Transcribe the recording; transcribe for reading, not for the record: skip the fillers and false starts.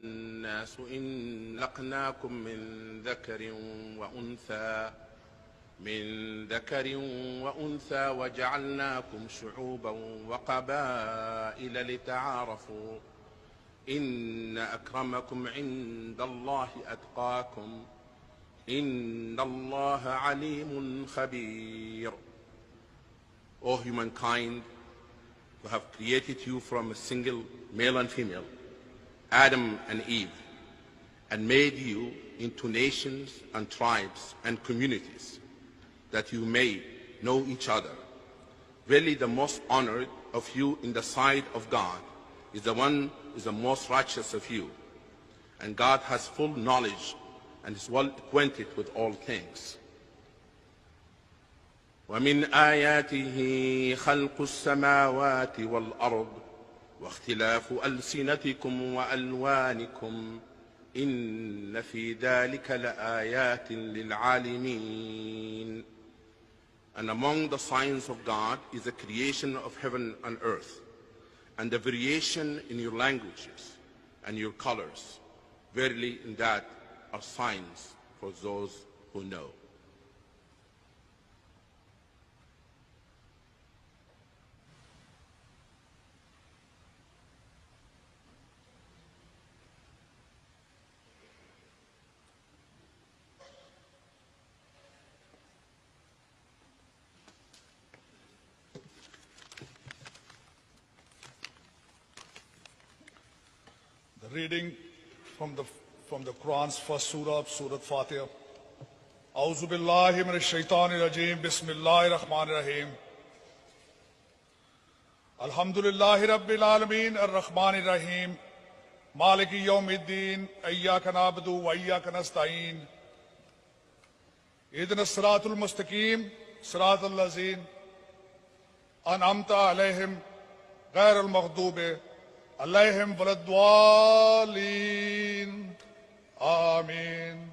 الناس إن خلقناكم من ذكر وأنثى وجعلناكم شعوبا وقبائل لتعارفوا إن أكرمكم عند الله أتقاكم إن الله عليم خبير. O humankind, who have created you from a single male and female, Adam and Eve, and made you into nations and tribes and communities, that you may know each other. Really, the most honored of you in the sight of God is the one who is the most righteous of you. And God has full knowledge and is well acquainted with all things. وَمِنْ آيَاتِهِ خَلْقُ السَّمَاوَاتِ وَالْأَرْضِ واختلاف ألسنتكم وألوانكم إن في ذلك لآيات للعالمين. And among the signs of God is the creation of heaven and earth, and the variation in your languages and your colors. Verily, in that are signs for those who know. Reading from the Quran's first surah, Surah Fatiha. A'udhu billahi minash shaitanir rajeem. Bismillahir rahmanir rahim. Alhamdulillahi rabbil alameen ar-rahmanir rahim. Maliki yawmiddin. Iyyaka na'budu wa iyyaka nasta'een. Ihdinas siratal mustaqim. Siratal lazeen an'amta alayhim ghayril maghdubi عليهم ولا الضالين آمين.